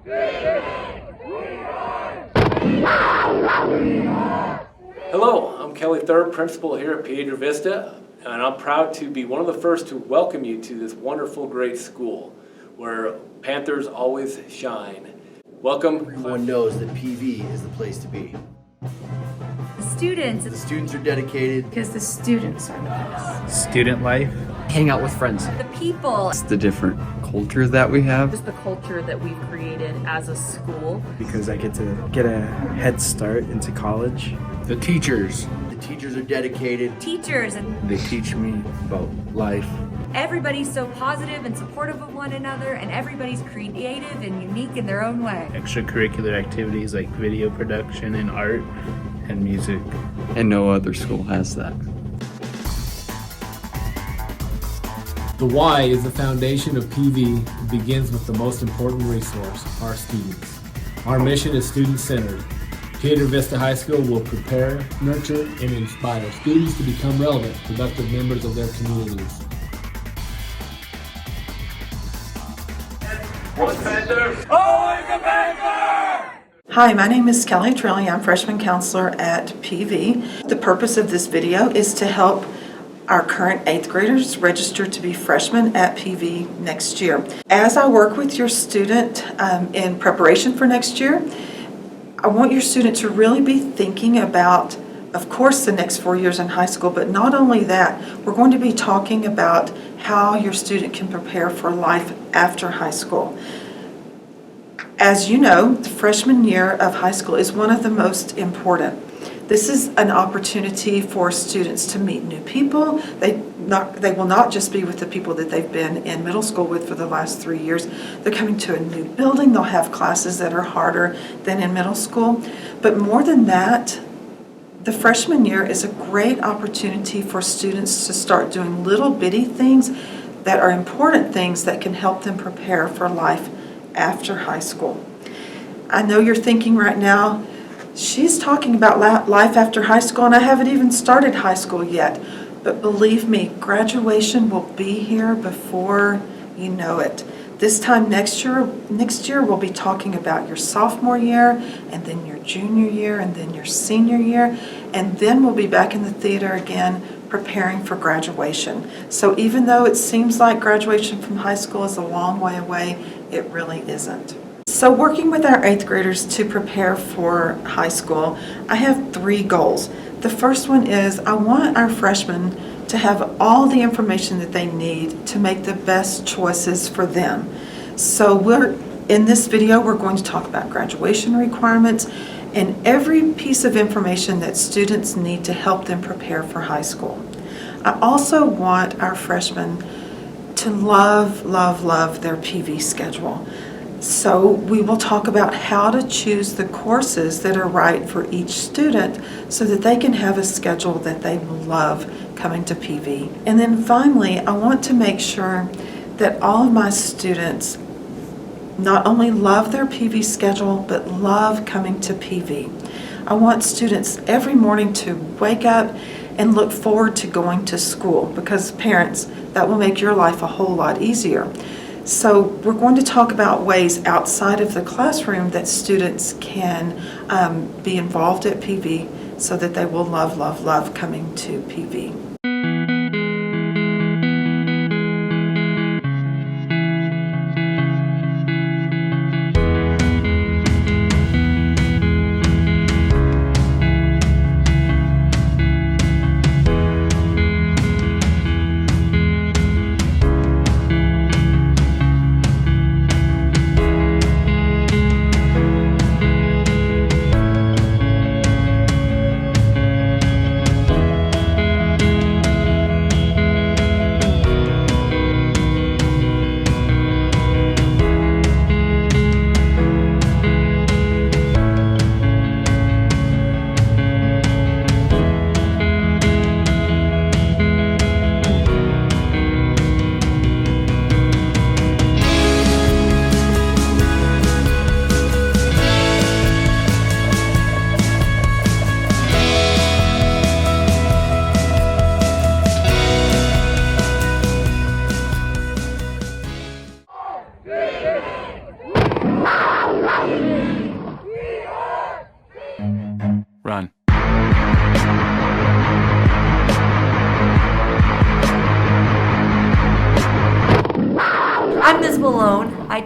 Hello, I'm Kelly Thurb, principal here at Piedra Vista, and I'm proud to be one of the first to welcome you to this wonderful, great school where Panthers always shine. Welcome. Everyone knows that PV is the place to be. The students are dedicated. because the students are the best. Student life. Hang out with friends. The people. It's the different culture that we have. Just the culture that we've created as a school. Because I get to get a head start into college. The teachers. The teachers are dedicated. Teachers and They teach me about life. everybody's so positive and supportive of one another, and everybody's creative and unique in their own way. Extracurricular activities like video production and art and music. And no other school has that. The why is the foundation of PV and begins with the most important resource, our students. Our mission is student-centered. Piedra Vista High School will prepare, nurture, and inspire students to become relevant, productive members of their communities. Hi, my name is Kelly Trilly. I'm freshman counselor at PV. The purpose of this video is to help our current 8th graders register to be freshmen at PV next year. As I work with your student in preparation for next year, I want your student to really be thinking about, of course, the next 4 years in high school, but not only that, we're going to be talking about how your student can prepare for life after high school. As you know, the freshman year of high school is one of the most important. This is an opportunity for students to meet new people. They will not just be with the people that they've been in middle school with for the last 3 years. They're coming to a new building. They'll have classes that are harder than in middle school. But more than that, the freshman year is a great opportunity for students to start doing little bitty things that are important things that can help them prepare for life after high school. I know you're thinking right now, she's talking about life after high school and I haven't even started high school yet. But believe me, graduation will be here before you know it. This time next year we'll be talking about your sophomore year and then your junior year and then your senior year, and then we'll be back in the theater again preparing for graduation. So even though it seems like graduation from high school is a long way away, it really isn't. So working with our 8th graders to prepare for high school, I have 3 goals. The first one is I want our freshmen to have all the information that they need to make the best choices for them. So in this video, we're going to talk about graduation requirements and every piece of information that students need to help them prepare for high school. I also want our freshmen to love, love, love their PV schedule. So we will talk about how to choose the courses that are right for each student so that they can have a schedule that they love coming to PV. And then finally, I want to make sure that all of my students not only love their PV schedule, but love coming to PV. I want students every morning to wake up and look forward to going to school, because parents, that will make your life a whole lot easier. So we're going to talk about ways outside of the classroom that students can be involved at PV so that they will love, love, love coming to PV.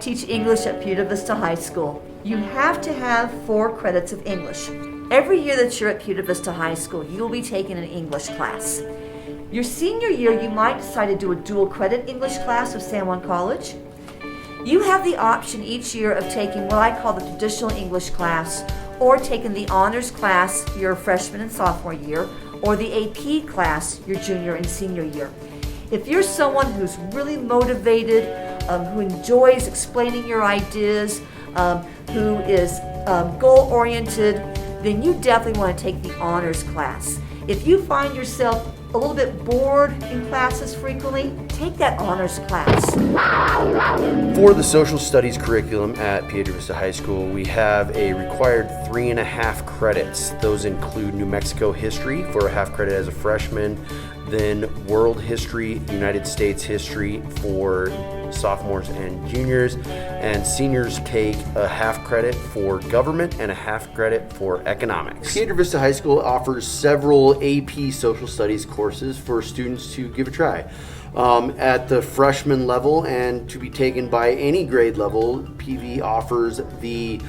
teach English at Buena Vista High School. You have to have 4 credits of English. Every year that you're at Buena Vista High School, you'll be taking an English class. Your senior year, you might decide to do a dual credit English class with San Juan College. You have the option each year of taking what I call the traditional English class, or taking the honors class your freshman and sophomore year, or the AP class your junior and senior year. If you're someone who's really motivated, who enjoys explaining your ideas, who is goal-oriented, then you definitely want to take the honors class. If you find yourself a little bit bored in classes frequently, take that honors class. For the social studies curriculum at Piedra Vista High School, we have a required 3.5 credits. Those include New Mexico history for a half credit as a freshman, then world history, United States history for sophomores and juniors, and seniors take a half credit for government and a half credit for economics. Piedra Vista High School offers several AP social studies courses for students to give a try. At the freshman level and to be taken by any grade level, PV offers the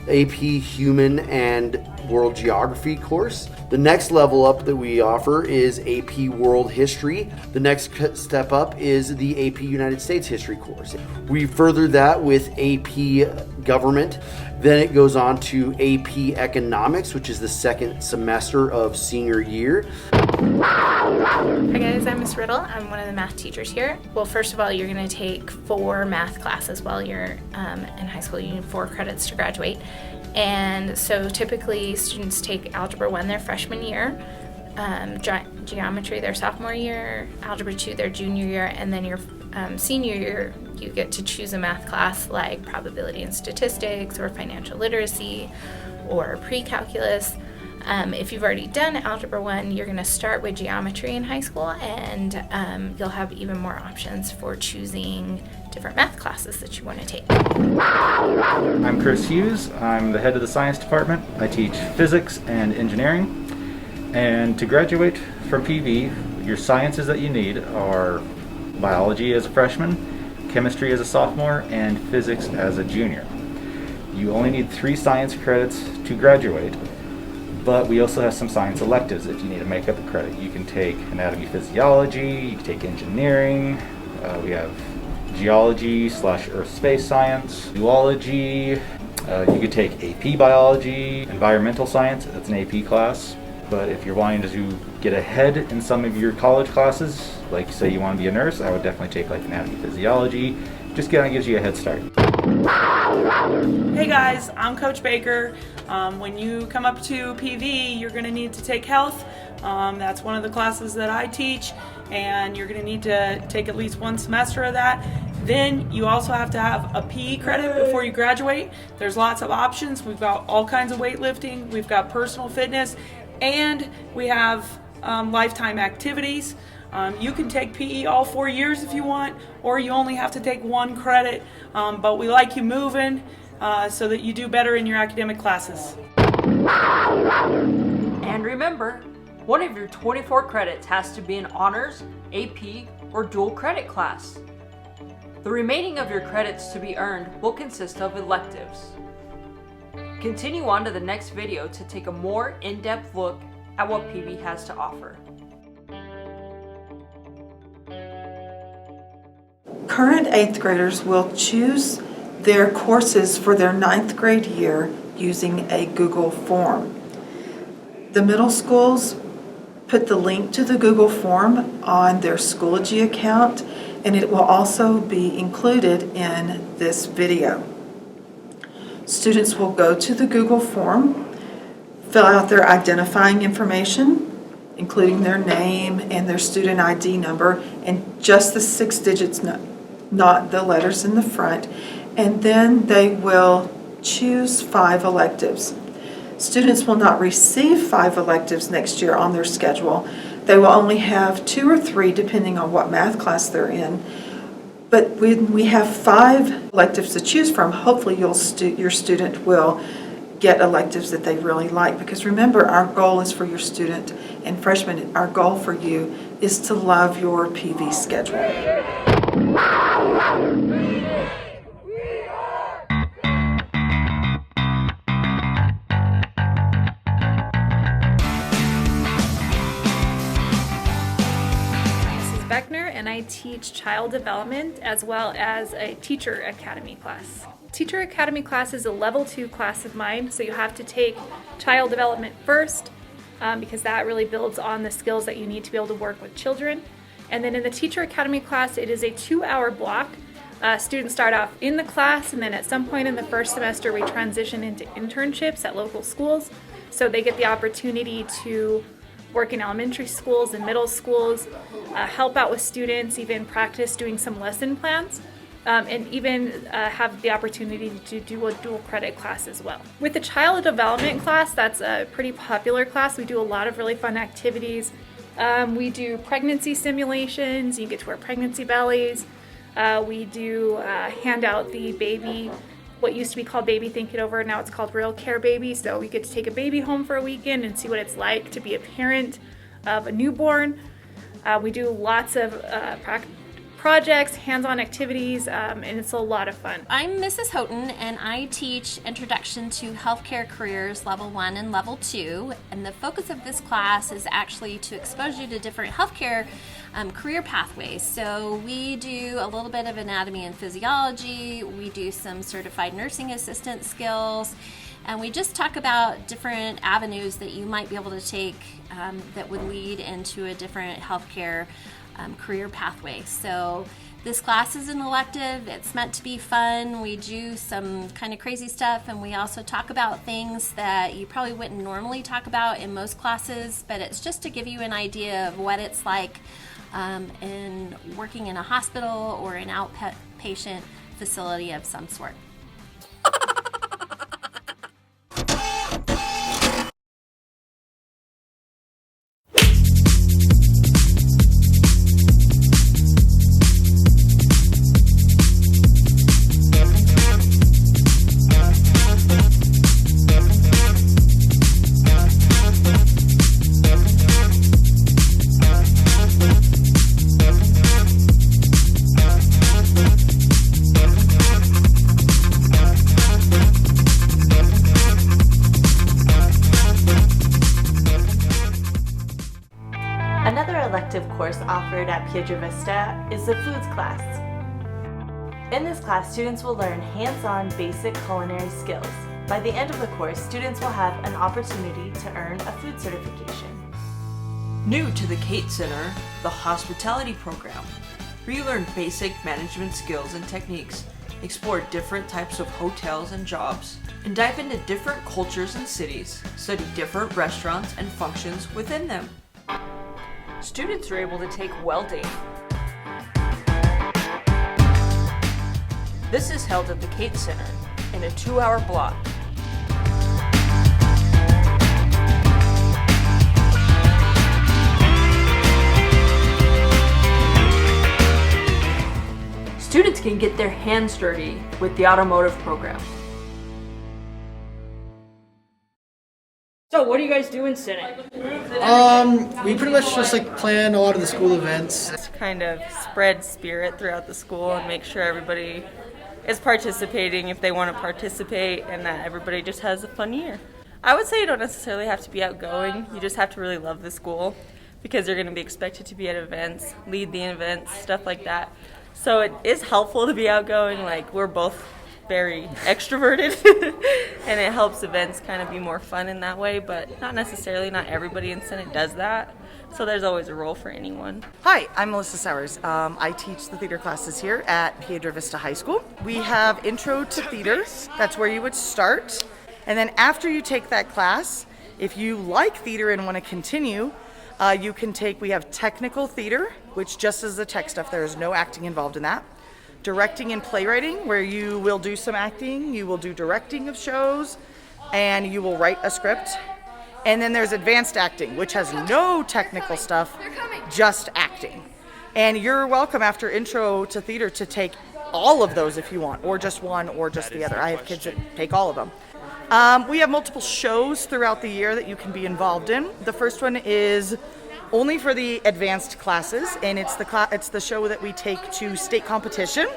AP Human and World Geography course. The next level up that we offer is AP World History. The next step up is the AP United States History course. We further that with AP Government. Then it goes on to AP Economics, which is the second semester of senior year. Hi guys, I'm Miss Riddle. I'm one of the math teachers here. Well, first of all, you're going to take 4 math classes while you're in high school. You need 4 credits to graduate. And so typically students take Algebra 1 their freshman year, Geometry their sophomore year, Algebra 2 their junior year, and then your senior year you get to choose a math class like Probability and Statistics or Financial Literacy or Pre-Calculus. If you've already done Algebra 1, you're going to start with Geometry in high school, and you'll have even more options for choosing different math classes that you want to take. I'm Chris Hughes. I'm the head of the science department. I teach physics and engineering. And to graduate from PV, your sciences that you need are biology as a freshman, chemistry as a sophomore, and physics as a junior. You only need 3 science credits to graduate. But we also have some science electives if you need to make up a credit. You can take anatomy, physiology, you can take engineering, we have geology / earth space science, zoology, you could take AP biology, environmental science, that's an AP class. But if you're wanting to get ahead in some of your college classes, like say you want to be a nurse, I would definitely take like anatomy, physiology. Just kind of gives you a head start. Hey guys, I'm Coach Baker. When you come up to PV, you're going to need to take health. That's one of the classes that I teach, and you're going to need to take at least 1 semester of that. Then you also have to have a PE credit before you graduate. There's lots of options. We've got all kinds of weightlifting, we've got personal fitness, and we have lifetime activities. You can take PE all 4 years if you want, or you only have to take 1 credit, but we like you moving so that you do better in your academic classes. And remember, one of your 24 credits has to be an honors, AP, or dual credit class. The remaining of your credits to be earned will consist of electives. Continue on to the next video to take a more in-depth look at what PV has to offer. Current 8th graders will choose their courses for their 9th grade year using a Google form. The middle schools put the link to the Google form on their Schoology account, and it will also be included in this video. Students will go to the Google form, fill out their identifying information, including their name and their student ID number, and just the 6 digits, not the letters in the front, and then they will choose 5 electives. Students will not receive 5 electives next year on their schedule. They will only have 2 or 3 depending on what math class they're in. But when we have 5 electives to choose from, hopefully your student will get electives that they really like. Because remember, our goal is for your student and freshman, our goal for you is to love your PV schedule. I teach child development as well as a teacher academy class. Teacher academy class is a level 2 class of mine, so you have to take child development first because that really builds on the skills that you need to be able to work with children. And then in the teacher academy class, it is a 2-hour block. Students start off in the class, and then at some point in the first semester, we transition into internships at local schools. So they get the opportunity to work in elementary schools and middle schools, help out with students, even practice doing some lesson plans, and even have the opportunity to do a dual credit class as well. With the child development class, that's a pretty popular class. We do a lot of really fun activities. We do pregnancy simulations. You get to wear pregnancy bellies. We do hand out the baby, what used to be called Baby Think It Over, now it's called Real Care Baby. So we get to take a baby home for a weekend and see what it's like to be a parent of a newborn. We do lots of projects, hands-on activities, and it's a lot of fun. I'm Mrs. Houghton, and I teach Introduction to Healthcare Careers Level 1 and Level 2, and the focus of this class is actually to expose you to different healthcare career pathways. So we do a little bit of anatomy and physiology, we do some certified nursing assistant skills, and we just talk about different avenues that you might be able to take that would lead into a different healthcare career pathway. So this class is an elective. It's meant to be fun. We do some kind of crazy stuff, and we also talk about things that you probably wouldn't normally talk about in most classes, but it's just to give you an idea of what it's like in working in a hospital or an outpatient facility of some sort. Another elective course offered at Piedra Vista is the foods class. In this class, students will learn hands-on basic culinary skills. By the end of the course, students will have an opportunity to earn a food certification. New to the Kate Center, the hospitality program, where you learn basic management skills and techniques, explore different types of hotels and jobs, and dive into different cultures and cities, study different restaurants and functions within them. Students are able to take welding. This is held at the Kate Center in a 2-hour block. Students can get their hands dirty with the automotive program. So what do you guys do in Senate? We pretty much just plan a lot of the school events. Just kind of spread spirit throughout the school and make sure everybody is participating if they want to participate, and that everybody just has a fun year. I would say you don't necessarily have to be outgoing, you just have to really love the school, because you're going to be expected to be at events, lead the events, stuff like that. So it is helpful to be outgoing, we're both very extroverted and it helps events kind of be more fun in that way, but not everybody in Senate does that, so there's always a role for anyone. Hi, I'm Melissa Sowers. I teach the theater classes here at Piedra Vista High School. We have Intro to Theater, that's where you would start, and then after you take that class, if you like theater and want to continue, you can we have Technical Theater, which just is the tech stuff, there is no acting involved in that. Directing and playwriting, where you will do some acting, you will do directing of shows, and you will write a script. And then there's advanced acting, which has no technical stuff, just acting. And you're welcome after Intro to Theater to take all of those if you want, or just one, or just the other. I have kids that take all of them. We have multiple shows throughout the year that you can be involved in. The first one is only for the advanced classes, and it's the show that we take to state competition.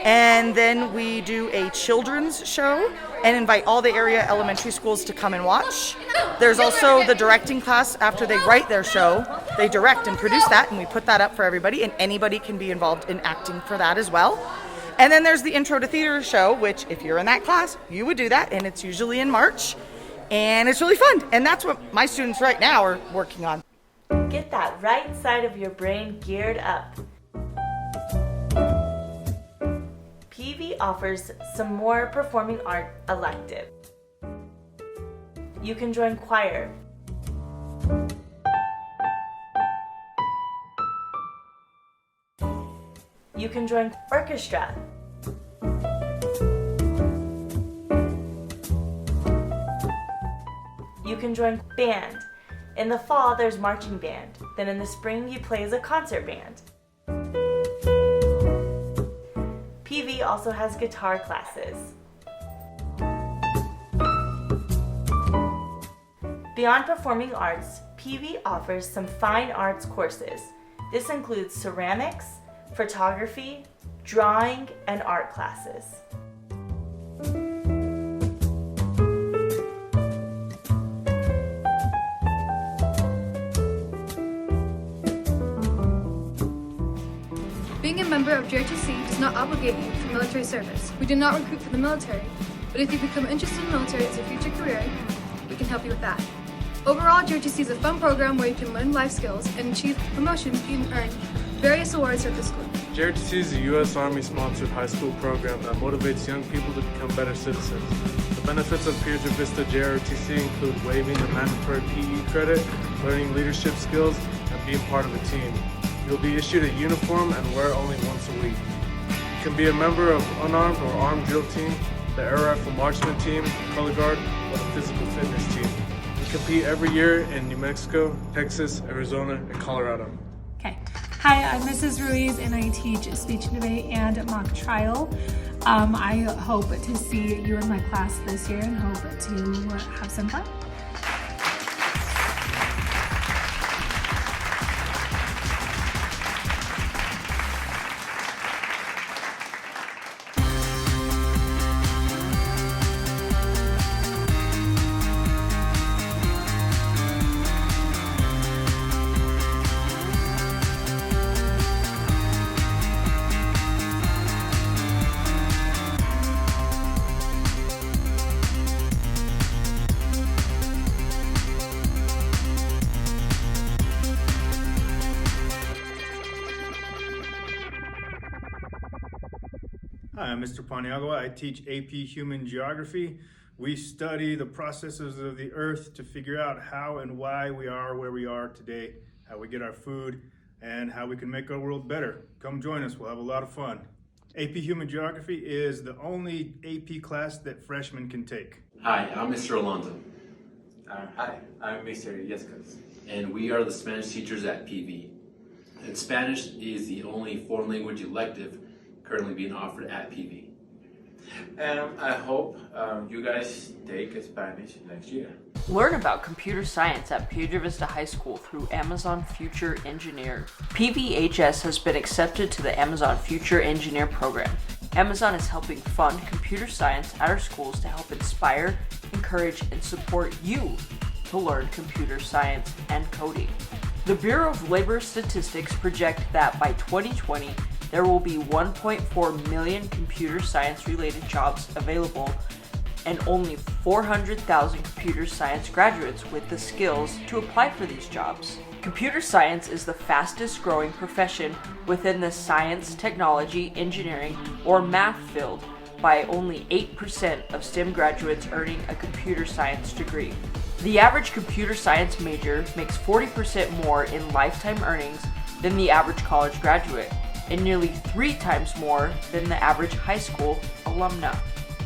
And then we do a children's show and invite all the area elementary schools to come and watch. There's also the directing class after they write their show, They direct and produce that, and we put that up for everybody, and anybody can be involved in acting for that as well. And then there's the Intro to Theater show, which if you're in that class, you would do that, and it's usually in March, and it's really fun. And that's what my students right now are working on. Get that right side of your brain geared up. PV offers some more performing art elective. You can join choir, you can join orchestra, you can join band. In the fall, there's marching band. Then in the spring, you play as a concert band. PV also has guitar classes. Beyond performing arts, PV offers some fine arts courses. This includes ceramics, photography, drawing, and art classes. Being a member of JRTC does not obligate you to military service. We do not recruit for the military, but if you become interested in the military as a future career, we can help you with that. Overall, JRTC is a fun program where you can learn life skills and achieve promotions and earn various awards at the school. JRTC is a U.S. Army-sponsored high school program that motivates young people to become better citizens. The benefits of Piedra Vista JRTC include waiving the mandatory PE credit, learning leadership skills, and being part of a team. You'll be issued a uniform and wear it only once a week. You can be a member of unarmed or armed drill team, the air rifle marksman team, color guard, or the physical fitness team. We compete every year in New Mexico, Texas, Arizona, and Colorado. Okay. Hi, I'm Mrs. Ruiz and I teach speech and debate and mock trial. I hope to see you in my class this year and hope to have some fun. Hi, I'm Mr. Paniagua. I teach AP Human Geography. We study the processes of the earth to figure out how and why we are where we are today, how we get our food, and how we can make our world better. Come join us, we'll have a lot of fun. AP Human Geography is the only AP class that freshmen can take. Hi, I'm Mr. Alonso. Hi, I'm Mr. Yescas. And we are the Spanish teachers at PV. And Spanish is the only foreign language elective currently being offered at PV. And I hope you guys take Spanish next year. Learn about computer science at Piedra Vista High School through Amazon Future Engineer. PVHS has been accepted to the Amazon Future Engineer program. Amazon is helping fund computer science at our schools to help inspire, encourage, and support you to learn computer science and coding. The Bureau of Labor Statistics project that by 2020, there will be 1.4 million computer science related jobs available and only 400,000 computer science graduates with the skills to apply for these jobs. Computer science is the fastest growing profession within the science, technology, engineering, or math field, by only 8% of STEM graduates earning a computer science degree. The average computer science major makes 40% more in lifetime earnings than the average college graduate, and nearly 3 times more than the average high school alumna.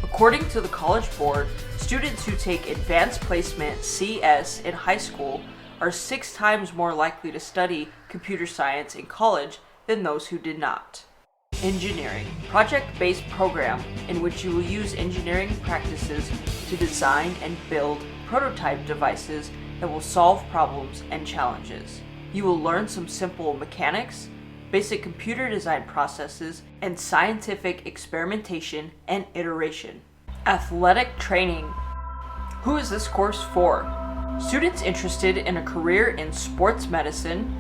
According to the College Board, students who take Advanced Placement CS in high school are 6 times more likely to study computer science in college than those who did not. Engineering, project-based program in which you will use engineering practices to design and build prototype devices that will solve problems and challenges. You will learn some simple mechanics, basic computer design processes, and scientific experimentation and iteration. Athletic training. Who is this course for? Students interested in a career in sports medicine,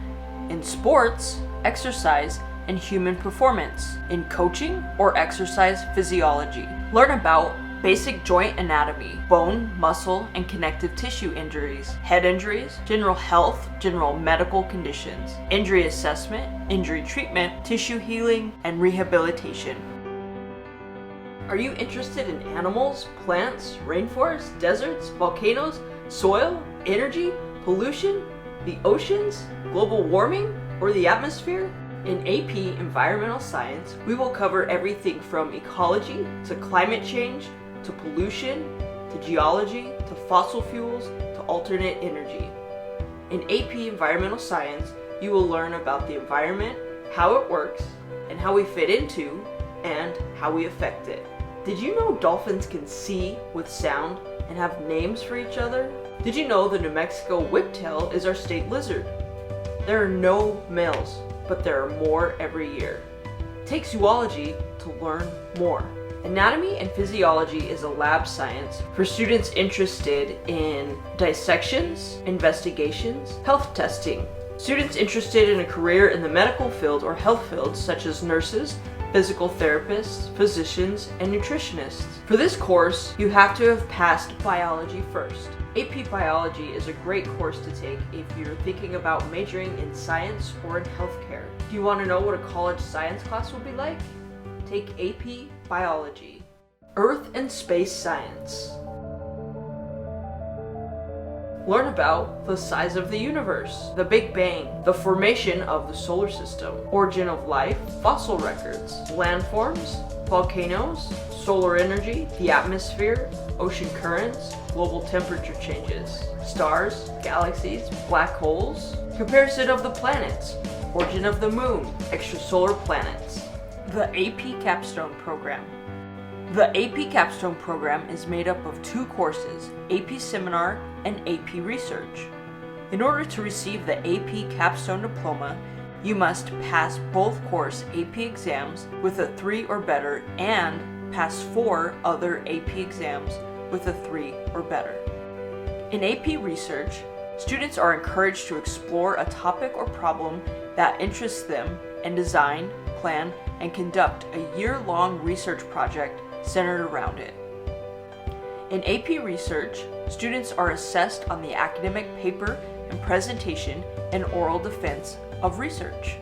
in sports, exercise, and human performance, in coaching or exercise physiology. Learn about basic joint anatomy, bone, muscle, and connective tissue injuries, head injuries, general health, general medical conditions, injury assessment, injury treatment, tissue healing, and rehabilitation. Are you interested in animals, plants, rainforests, deserts, volcanoes, soil, energy, pollution, the oceans, global warming, or the atmosphere? In AP Environmental Science, we will cover everything from ecology to climate change to pollution to geology to fossil fuels to alternate energy. In AP Environmental Science, you will learn about the environment, how it works, and how we fit into and how we affect it. Did you know dolphins can see with sound and have names for each other? Did you know the New Mexico whiptail is our state lizard? There are no males, but there are more every year. Take zoology to learn more. Anatomy and physiology is a lab science for students interested in dissections, investigations, health testing. Students interested in a career in the medical field or health fields such as nurses, physical therapists, physicians, and nutritionists. For this course, you have to have passed biology first. AP Biology is a great course to take if you're thinking about majoring in science or in healthcare. Do you want to know what a college science class will be like? Take AP Biology. Earth and Space Science. Learn about the size of the universe, the Big Bang, the formation of the solar system, origin of life, fossil records, landforms, volcanoes, solar energy, the atmosphere, ocean currents, global temperature changes, stars, galaxies, black holes, comparison of the planets, origin of the moon, extrasolar planets. The AP Capstone Program. The AP Capstone Program is made up of 2 courses, AP Seminar and AP Research. In order to receive the AP Capstone Diploma, you must pass both course AP exams with a 3 or better and pass 4 other AP exams with a 3 or better. In AP Research, students are encouraged to explore a topic or problem that interests them and design, plan, and conduct a year-long research project centered around it. In AP Research, students are assessed on the academic paper and presentation and oral defense of research.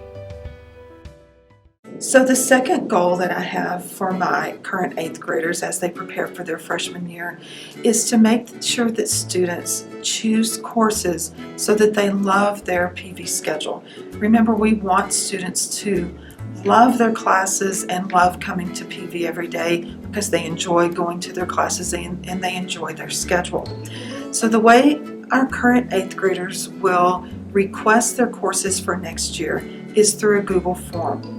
So the second goal that I have for my current 8th graders as they prepare for their freshman year is to make sure that students choose courses so that they love their PV schedule. Remember, we want students to love their classes and love coming to PV every day because they enjoy going to their classes and they enjoy their schedule. So the way our current 8th graders will request their courses for next year is through a Google form.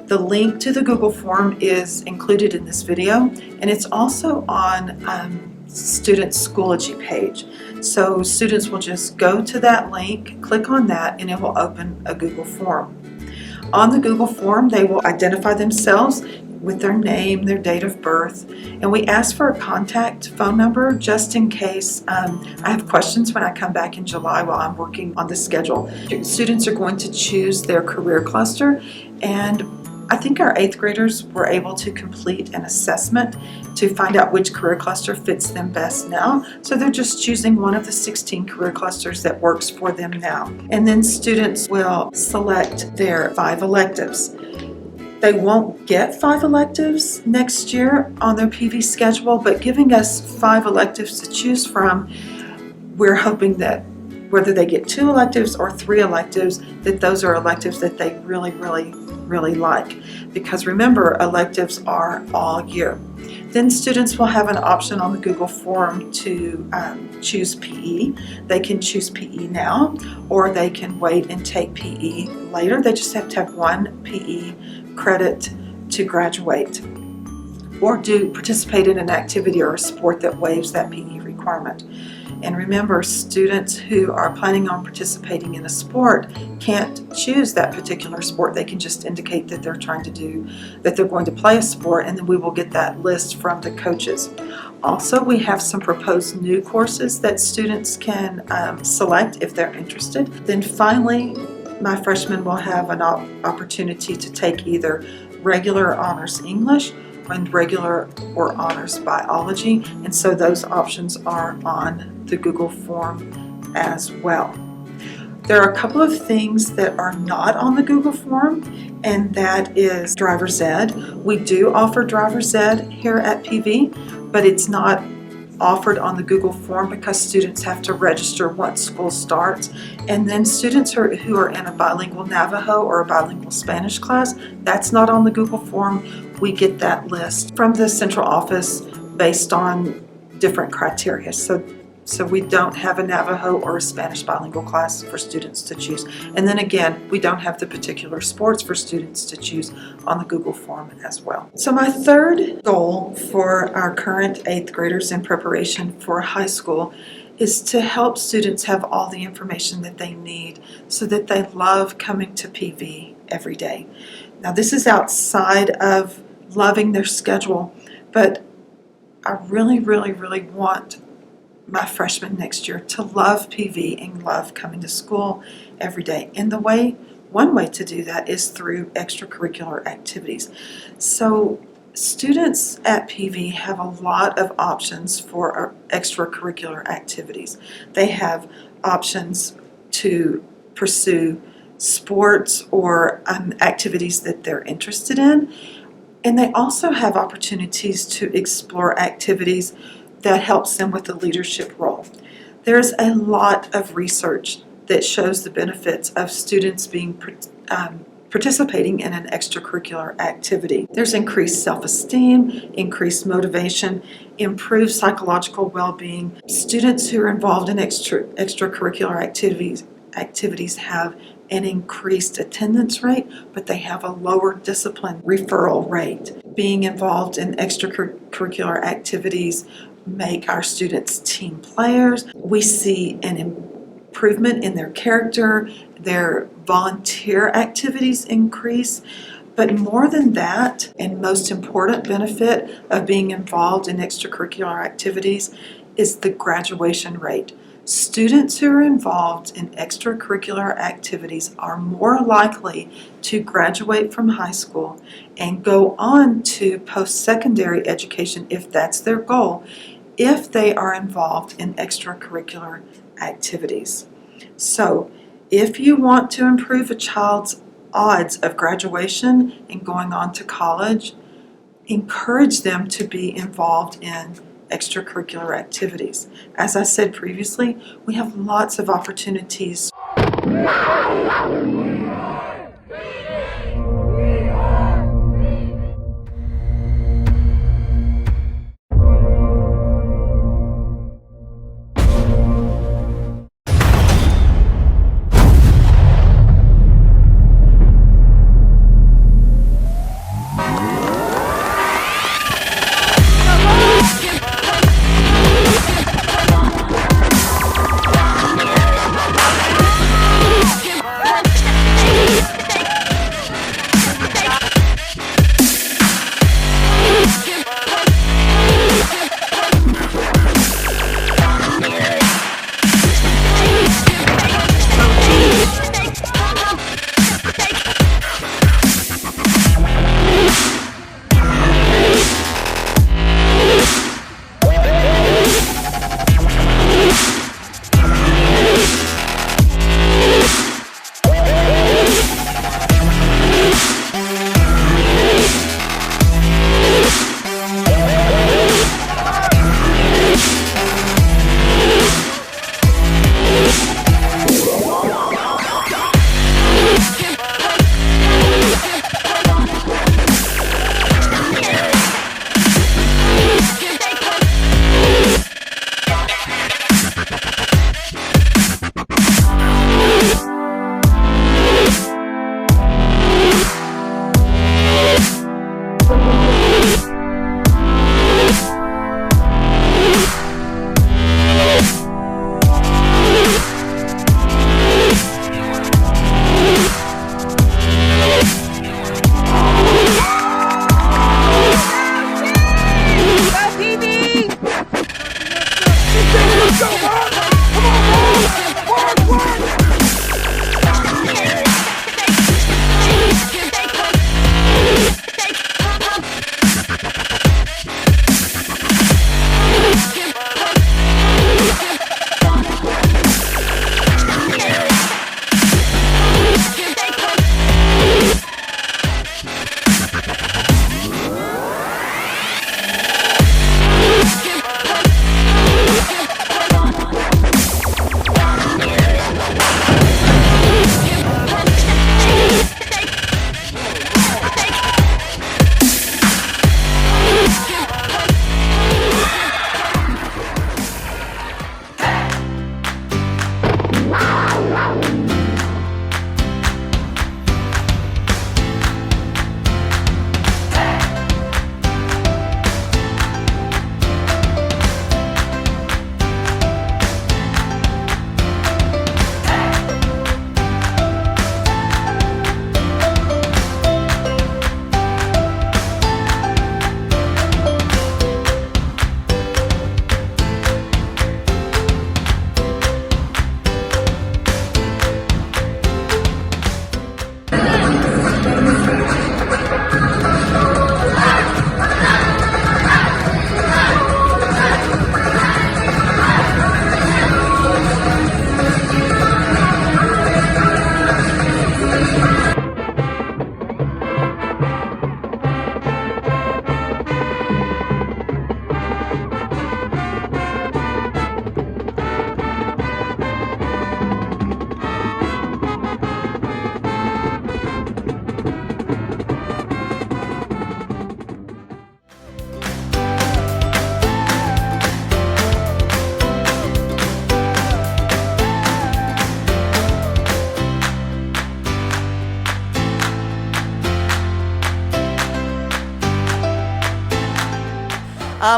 The link to the Google form is included in this video, and it's also on students' Schoology page. So students will just go to that link, click on that, and it will open a Google form. On the Google form, they will identify themselves with their name, their date of birth, and we ask for a contact phone number just in case I have questions when I come back in July while I'm working on the schedule. Students are going to choose their career cluster, and I think our 8th graders were able to complete an assessment to find out which career cluster fits them best now. So they're just choosing one of the 16 career clusters that works for them now. And then students will select their 5 electives. They won't get 5 electives next year on their PV schedule, but giving us 5 electives to choose from, we're hoping that whether they get 2 electives or 3 electives, that those are electives that they really like. Because remember, electives are all year. Then students will have an option on the Google form to choose PE. They can choose PE now, or they can wait and take PE later. They just have to have 1 PE credit to graduate, or participate in an activity or a sport that waives that PE requirement. And remember, students who are planning on participating in a sport can't choose that particular sport. They can just indicate that they're going to play a sport, and then we will get that list from the coaches. Also, we have some proposed new courses that students can select if they're interested. Then finally, my freshmen will have an opportunity to take either regular honors English and regular or honors biology, and so those options are on the Google form as well. There are a couple of things that are not on the Google form, and that is driver's ed. We do offer driver's ed here at PV, but it's not offered on the Google form because students have to register once school starts. And then students who are in a bilingual Navajo or a bilingual Spanish class, that's not on the Google form. We get that list from the central office based on different criteria. So we don't have a Navajo or a Spanish bilingual class for students to choose. And then again, we don't have the particular sports for students to choose on the Google form as well. So my third goal for our current 8th graders in preparation for high school is to help students have all the information that they need so that they love coming to PV every day. Now this is outside of loving their schedule, but I really want my freshmen next year to love PV and love coming to school every day. And one way to do that is through extracurricular activities. So students at PV have a lot of options for extracurricular activities. They have options to pursue sports or activities that they're interested in. And they also have opportunities to explore activities that helps them with the leadership role. There's a lot of research that shows the benefits of students being participating in an extracurricular activity. There's increased self-esteem, increased motivation, improved psychological well-being. Students who are involved in extracurricular activities have an increased attendance rate, but they have a lower discipline referral rate. Being involved in extracurricular activities make our students team players. We see an improvement in their character, their volunteer activities increase. But more than that, and most important benefit of being involved in extracurricular activities is the graduation rate. Students who are involved in extracurricular activities are more likely to graduate from high school and go on to post-secondary education, if that's their goal, if they are involved in extracurricular activities. So, if you want to improve a child's odds of graduation and going on to college, encourage them to be involved in extracurricular activities. As I said previously, we have lots of opportunities.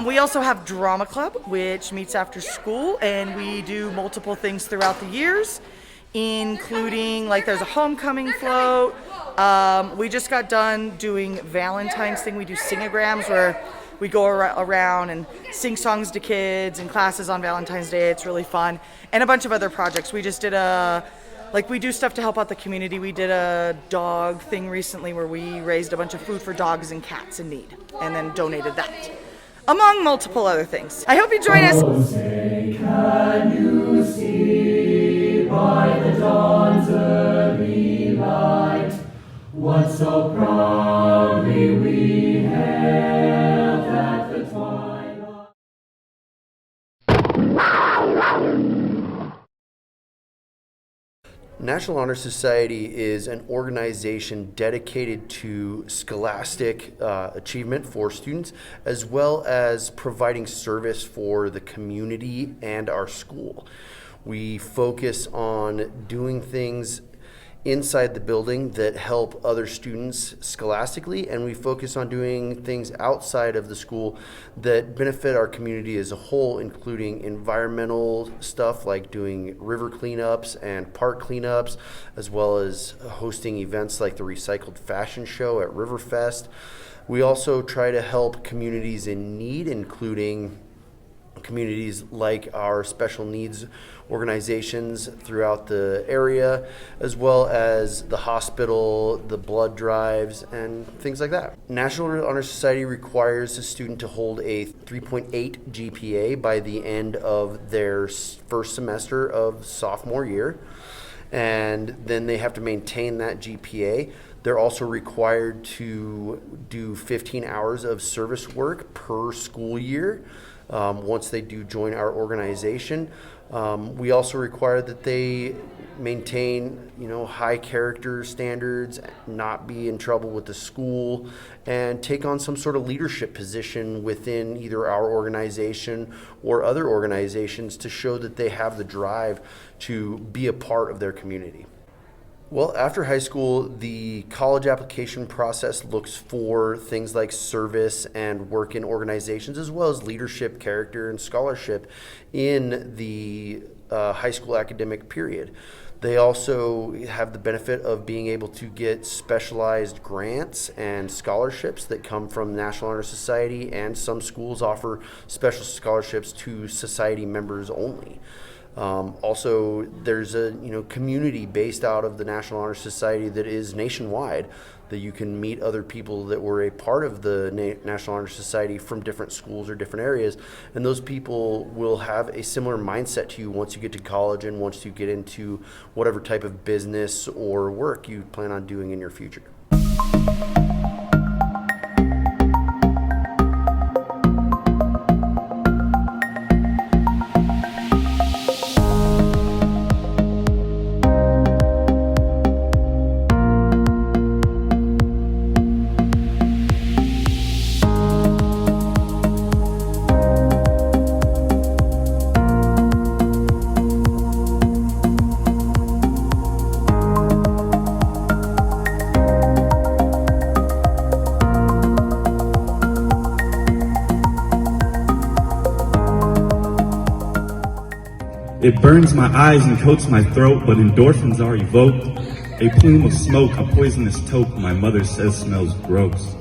We also have Drama Club, which meets after school, and we do multiple things throughout the years, including like there's a homecoming float. We just got done doing Valentine's thing. We do sing-a-grams where we go around and sing songs to kids in classes on Valentine's Day. It's really fun. And a bunch of other projects. We just did we do stuff to help out the community. We did a dog thing recently where we raised a bunch of food for dogs and cats in need and then donated that, among multiple other things. I hope you join us. Oh, say, can you see by the dawn's early light what so proudly we hailed at the twilight? National Honor Society is an organization dedicated to scholastic achievement for students, as well as providing service for the community and our school. We focus on doing things inside the building that help other students scholastically, and we focus on doing things outside of the school that benefit our community as a whole, including environmental stuff like doing river cleanups and park cleanups, as well as hosting events like the Recycled Fashion Show at Riverfest. We also try to help communities in need, including communities like our special needs organizations throughout the area, as well as the hospital, the blood drives, and things like that. National Honor Society requires a student to hold a 3.8 GPA by the end of their first semester of sophomore year, and then they have to maintain that GPA. They're also required to do 15 hours of service work per school year. Once they do join our organization, we also require that they maintain, high character standards, not be in trouble with the school, and take on some sort of leadership position within either our organization or other organizations to show that they have the drive to be a part of their community. Well, after high school, the college application process looks for things like service and work in organizations, as well as leadership, character, and scholarship in the high school academic period. They also have the benefit of being able to get specialized grants and scholarships that come from National Honor Society, and some schools offer special scholarships to society members only. Also, there's a community based out of the National Honor Society that is nationwide, that you can meet other people that were a part of the National Honor Society from different schools or different areas, and those people will have a similar mindset to you once you get to college and once you get into whatever type of business or work you plan on doing in your future. It burns my eyes and coats my throat, but endorphins are evoked. A plume of smoke, a poisonous toke, my mother says smells gross.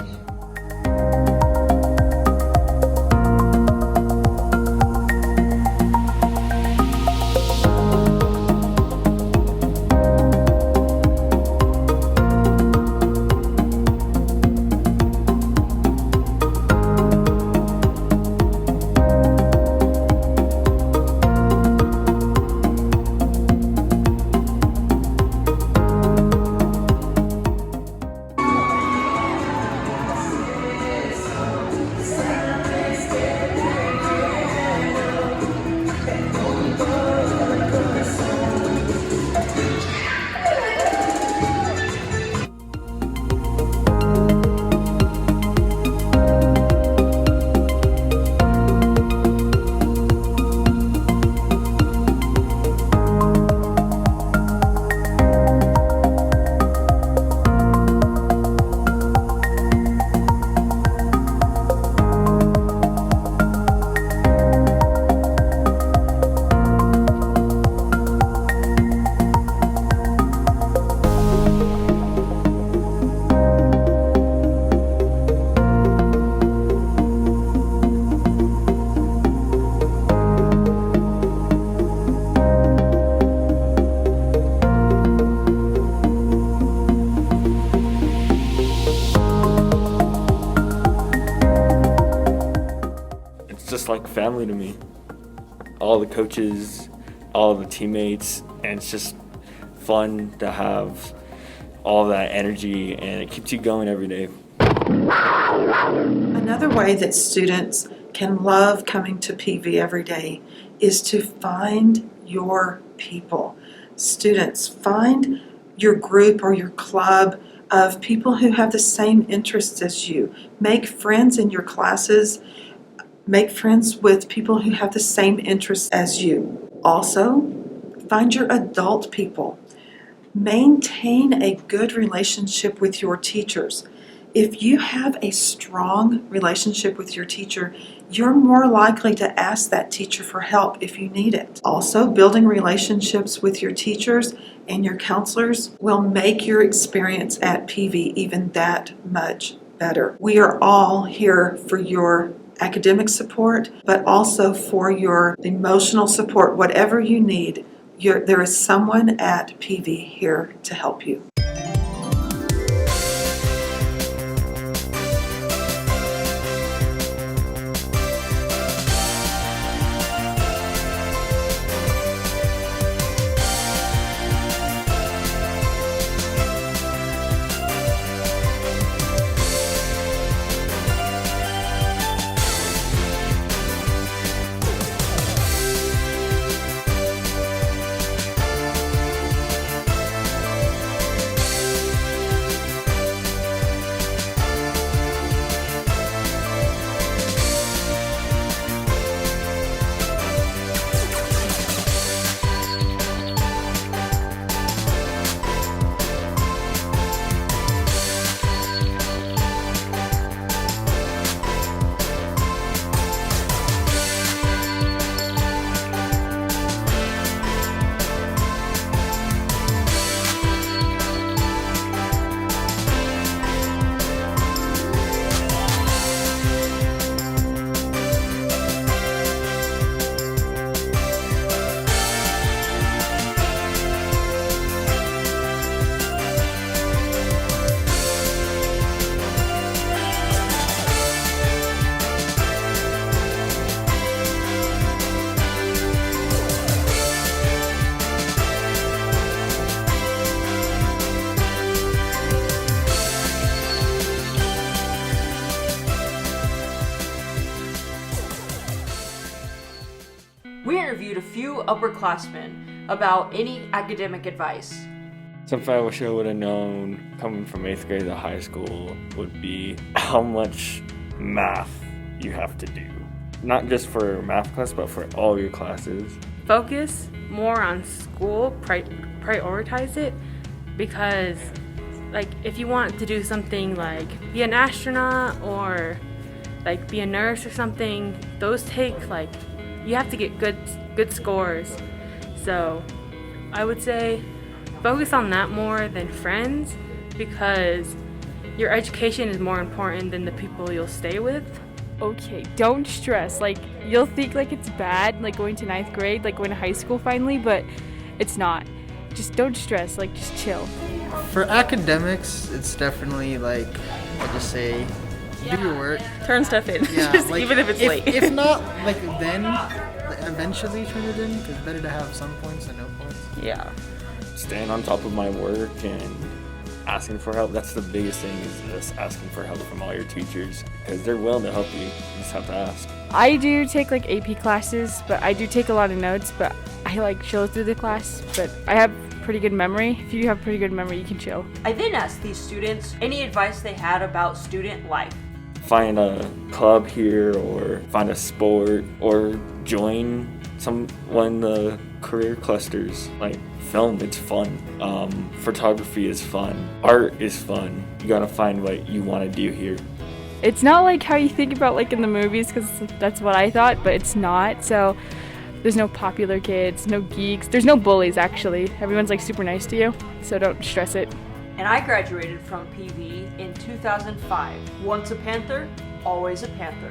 family to me. All the coaches, all the teammates, and it's just fun to have all that energy, and it keeps you going every day. Another way that students can love coming to PV every day is to find your people. Students, find your group or your club of people who have the same interests as you. Make friends in your classes. Make friends with people who have the same interests as you. Also, find your adult people. Maintain a good relationship with your teachers. If you have a strong relationship with your teacher, you're more likely to ask that teacher for help if you need it. Also, building relationships with your teachers and your counselors will make your experience at PV even that much better. We are all here for your academic support, but also for your emotional support. Whatever you need, there is someone at PV here to help you. We interviewed a few upperclassmen about any academic advice. Something I wish I would have known coming from 8th grade to high school would be how much math you have to do. Not just for math class, but for all your classes. Focus more on school, prioritize it, because like if you want to do something like be an astronaut or like be a nurse or something, those take like, you have to get good scores. So I would say focus on that more than friends, because your education is more important than the people you'll stay with. Okay, don't stress. Like, you'll think like it's bad, like going to 9th grade, like going to high school finally, but it's not. Just don't stress, like just chill. For academics, it's definitely like, I'll just say, do your work. Turn stuff in, Yeah, just like, even if it's late. If not, like then, eventually turn it in, because it's better to have some points than no points. Yeah. Staying on top of my work and asking for help. That's the biggest thing, is just asking for help from all your teachers, because they're willing to help you. You just have to ask. I do take like AP classes, but I do take a lot of notes, but I like chill through the class, but I have pretty good memory. If you have pretty good memory, you can chill. I then asked these students any advice they had about student life. Find a club here, or find a sport, or join one of the career clusters. Like film, it's fun. Photography is fun. Art is fun. You gotta find what you want to do here. It's not like how you think about like in the movies, because that's what I thought, but it's not. So there's no popular kids, no geeks, there's no bullies actually. Everyone's like super nice to you, so don't stress it. And I graduated from PV in 2005. Once a Panther, always a Panther.